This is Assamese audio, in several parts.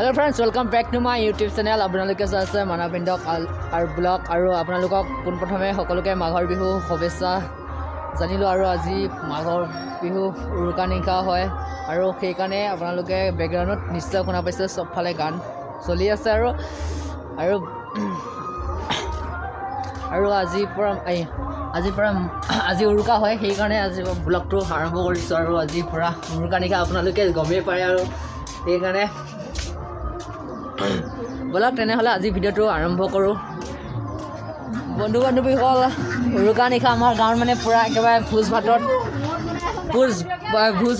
Hello friends, welcome back to my YouTube channel. আপোনালোকে চাইছে মানবিন্দক আৰু ব্লগ আৰু আপোনালোকক পোনপ্ৰথমে সকলোকে মাঘৰ বিহু শুভেচ্ছা জানিলোঁ আৰু আজি মাঘৰ বিহু উৰুকা নিশা হয় আৰু সেইকাৰণে আপোনালোকে বেকগ্ৰাউণ্ডত নিশ্চয় শুনা পাইছে চবফালে গান চলি আছে আৰু আজি উৰুকা হয় সেইকাৰণে আজি ব্লগটো আৰম্ভ কৰিছোঁ আৰু আজিৰ পৰা উৰুকা নিশা আপোনালোকে গমেই পায় আৰু সেইকাৰণে বলক তেনেহ'লে আজি ভিডিঅ'টো আৰম্ভ কৰোঁ। বন্ধু বান্ধৱীসকল, উৰুকা নিশা আমাৰ গাঁৱত মানে পূৰা একেবাৰে ভোজ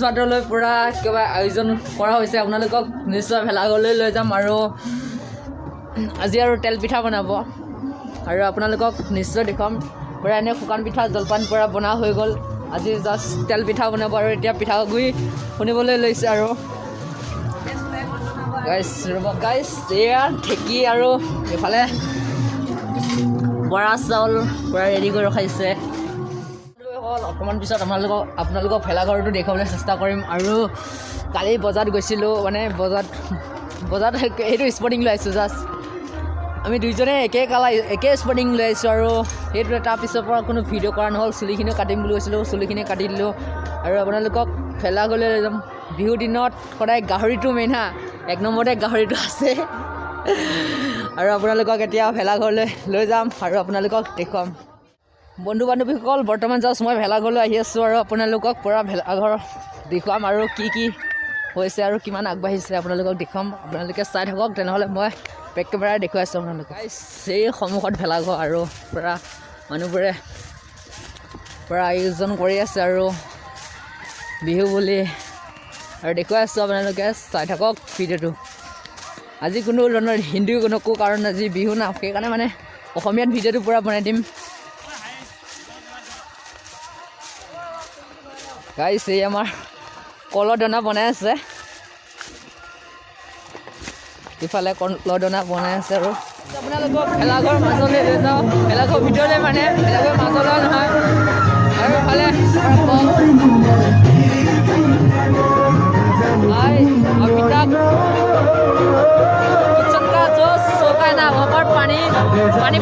ভাতলৈ পূৰা একেবাৰে আয়োজন কৰা হৈছে। আপোনালোকক নিশ্চয় ভেলাঘৰলৈ লৈ যাম আৰু আজি আৰু তেল পিঠা বনাব আৰু আপোনালোকক নিশ্চয় দেখুৱাম। পূৰা এনে শুকান পিঠা জলপান পূৰা বনা হৈ গ'ল, আজি জাষ্ট তেল পিঠা বনাব আৰু এতিয়া পিঠাগুড়ি খুন্দিবলৈ লৈছে আৰু গাইছ এয়া ঢেঁকী আৰু এইফালে বৰা চাউল পূৰা ৰেডি কৰি ৰখাইছে। অকণমান পিছত আপোনালোকক ভেলাঘৰটো দেখুৱাবলৈ চেষ্টা কৰিম। আৰু কালি বজাৰত গৈছিলোঁ, মানে বজাৰত সেইটো স্পৰ্টিং লৈ আহিছোঁ। জাষ্ট আমি দুইজনে একে স্পৰ্টিং লৈ আহিছোঁ আৰু সেইটো তাৰপিছৰ পৰা কোনো ভিডিঅ' কৰা নহ'ল। চুলিখিনিও কাটিম বুলি কৈছিলোঁ, চুলিখিনি কাটি দিলোঁ আৰু আপোনালোকক ভেলাঘৰলৈ লৈ যাম। বিহুৰ দিনত সদায় গাহৰিটো মেইন হা, এক নম্বৰতে গাহৰিটো আছে আৰু আপোনালোকক এতিয়া ভেলাঘৰলৈ লৈ যাম আৰু আপোনালোকক দেখুৱাম। বন্ধু বান্ধৱীসকল, বৰ্তমান জাষ্ট মই ভেলাঘৰলৈ আহি আছোঁ আৰু আপোনালোকক পূৰা ভেলাঘৰ দেখুৱাম আৰু কি হৈছে আৰু কিমান আগবাঢ়িছে আপোনালোকক দেখুৱাম। আপোনালোকে চাই থাকক, তেনেহ'লে মই বেক কেমেৰাই দেখুৱাই আছোঁ আপোনালোকক। সেই সন্মুখত ভেলাঘৰ আৰু পূৰা মানুহবোৰে পূৰা আয়োজন কৰি আছে আৰু বিহু বুলি আৰু দেখুৱাই আছোঁ। আপোনালোকে চাই থাকক ভিডিঅ'টো। আজি কোনো ধৰণৰ হিন্দী নকওঁ, কাৰণ আজি বিহু না, সেইকাৰণে মানে অসমীয়াত ভিডিঅ'টো পূৰা বনাই দিম। গাইছ এই আমাৰ কলৰ দানা বনাই আছে, ইফালে কলৰ দানা বনাই আছে আৰু আপোনালোকক ভেলাঘৰ মাজলৈ লৈ যাওঁ। ভেলাঘৰ ভিতৰলৈ মানে ভেলাঘৰ মাজলৈ নহয় আৰু ইফালে अभी तक किचन का जो शौक है ना, वहाँ पर पानी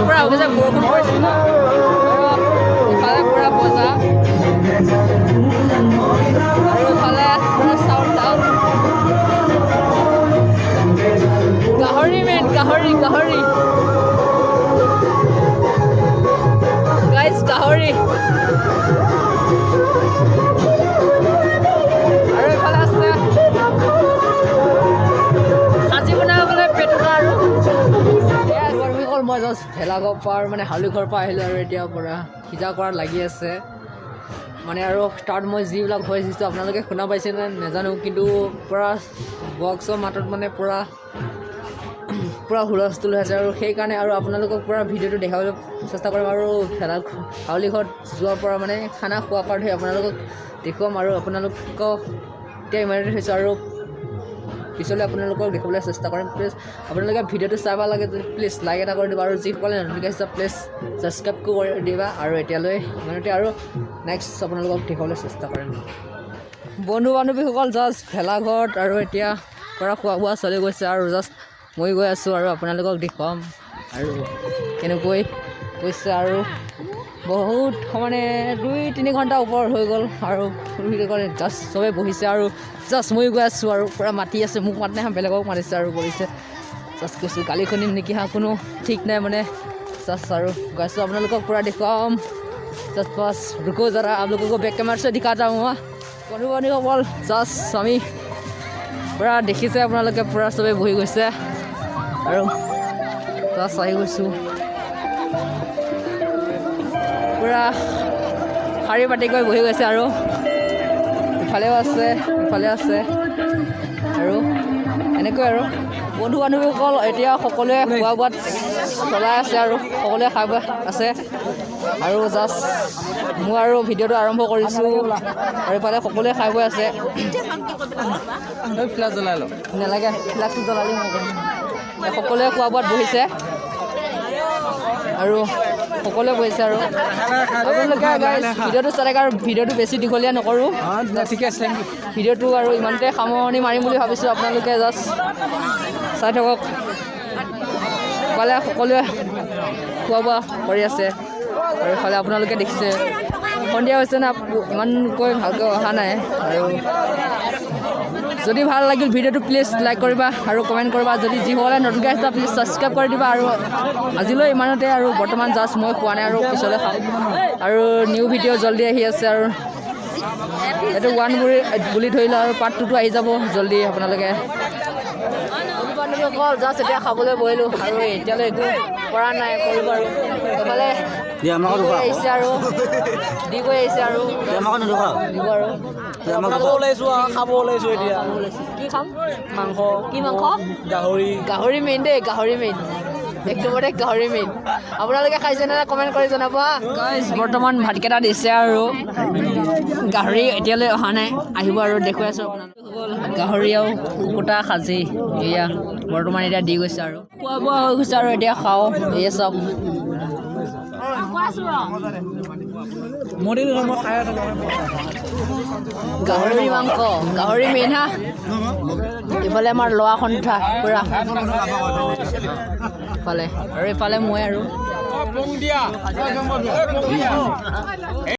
पूरा हो गया, बरखुण परिছে ना, इफाले पूरा बजा और इफाले पूरा साउंड गाहरी मेन गाहरी गाइस गाहरी মই জাষ্ট ভেলাঘৰ পৰা মানে হাউলিঘৰৰ পৰা আহিলোঁ আৰু এতিয়া পূৰা সিজা কৰাত লাগি আছে মানে। আৰু তাত মই যিবিলাক ভইচ দিছোঁ আপোনালোকে শুনা পাইছেনে নাজানো, কিন্তু পূৰা বক্সৰ মাতত মানে পূৰা হুলস্থুল হৈ আছে আৰু সেইকাৰণে আৰু আপোনালোকক পূৰা ভিডিঅ'টো দেখাবলৈ চেষ্টা কৰিম আৰু হাউলিঘৰত যোৱাৰ পৰা মানে খানা খোৱাৰ পৰা ধৰি আপোনালোকক দেখুৱাম আৰু আপোনালোকক এতিয়া ইমানতে থৈছোঁ আৰু পিছলৈ আপোনালোকক দেখাবলৈ চেষ্টা কৰিম। প্লিজ আপোনালোকে ভিডিঅ'টো চাব লাগে যদি প্লিজ লাইক এটা কৰি দিব আৰু যিসকলে নতুনকৈ আহিছে প্লিজ ছাবস্ক্ৰাইব কৰি দিবা। আৰু এতিয়ালৈ ইমানতে আৰু নেক্সট আপোনালোকক দেখাবলৈ চেষ্টা কৰিম। বন্ধু বান্ধৱীসকল, জাষ্ট ভেলাঘৰত আৰু এতিয়া পৰা খোৱা বোৱা চলি গৈছে আৰু জাষ্ট মই গৈ আছোঁ আৰু আপোনালোকক দেখুৱাম আৰু কেনেকৈ গৈছে আৰু বহুত মানে 2-3 ঘণ্টা ওপৰত হৈ গ'ল আৰু জাষ্ট চবেই বহিছে আৰু জাষ্ট মই গৈ আছোঁ আৰু পূৰা মাতি আছে, মোক মাত নাই, বেলেগক মাতিছে আৰু কৰিছে। জাষ্ট কৈছোঁ গালি শুনিম নেকি কোনো ঠিক নাই মানে। জাষ্ট আৰু গৈ আছোঁ, আপোনালোকক পূৰা দেখুৱাম। জাষ্ট বাছ ৰুকো জৰা, আপোনালোকক বেক কেমেৰা से दिखाता हूँ। বন্ধু বান্ধৱীসকল, জাষ্ট আমি পূৰা দেখিছে আপোনালোকে পূৰা চবেই বহি গৈছে আৰু জাষ্ট আহি গৈছোঁ, পূৰা শাৰী পাতিকৈ বহি গৈছে আৰু ইফালেও আছে ইফালে আছে আৰু এনেকৈ আৰু বন্ধু বান্ধৱীসকল এতিয়া সকলোৱে খোৱা বোৱাত চলাই আছে আৰু সকলোৱে খাই বৈ আছে আৰু জাষ্ট মই আৰু ভিডিঅ'টো আৰম্ভ কৰিছোঁ আৰু ইফালে সকলোৱে খাই বৈ আছে। ফ্লেছ জ্বলাই লওঁ নালাগে, ফ্লেছটো জ্বলালি সকলোৱে খোৱা বোৱাত বহিছে আৰু সকলোৱে বহিছে আৰু আপোনালোকে ভিডিঅ'টো চালে আৰু ভিডিঅ'টো বেছি দীঘলীয়া নকৰোঁ, ঠিক আছে ভিডিঅ'টো আৰু ইমানতে সামৰণি মাৰিম বুলি ভাবিছোঁ। আপোনালোকে জাষ্ট চাই থাকক ইফালে সকলোৱে খোৱা বোৱা কৰি আছে আৰু ইফালে আপোনালোকে দেখিছে সন্ধিয়া হৈছে না ইমানকৈ ভালকৈ অহা নাই আৰু যদি ভাল লাগিল ভিডিঅ'টো প্লিজ লাইক কৰিবা আৰু কমেণ্ট কৰিবা যদি যিসকলে নতুনকৈ আহিছে প্লিজ ছাবস্ক্ৰাইব কৰি দিবা আৰু আজিলৈ ইমানতে আৰু বৰ্তমান জাষ্ট মই খোৱা নাই আৰু পিছলৈ খাম আৰু নিউ ভিডিঅ' জল্দি আহি আছে আৰু এইটো 1 বুলি ধৰিলে আৰু পাৰ্ট 2টো আহি যাব জল্দি আপোনালোকে অকল জাষ্ট এতিয়া খাবলৈ বহিলোঁ আৰু এতিয়ালৈ একো কৰা নাই কৰিব আৰু এইফালে আহিছে আৰু দি গৈ আহিছে আৰু দিব আৰু খাব ওলাইছোঁ এতিয়া কি খাম মাংস কি মাংস গাহৰি মেইন দেই গাহৰি মেইন একদমতে গাহৰি মেইন আপোনালোকে খাইছে নে কমেণ্ট কৰি জনাব গাইজ বৰ্তমান ভাতকেইটা দিছে আৰু গাহৰি এতিয়ালৈ অহা নাই আহিব আৰু দেখুৱাই আছোঁ আপোনালোক গাহৰি আৰু কুকুটা সাজি এয়া বৰ্তমান এতিয়া দি গৈছে আৰু খোৱা বোৱা হৈ গৈছে আৰু এতিয়া খাওঁ এয়া চাওক গাহৰি মাংস গাহৰি মেইন হা ইফালে আমাৰ লোৱা সন্থা পুৰা ইফালে আৰু ইফালে মই আৰু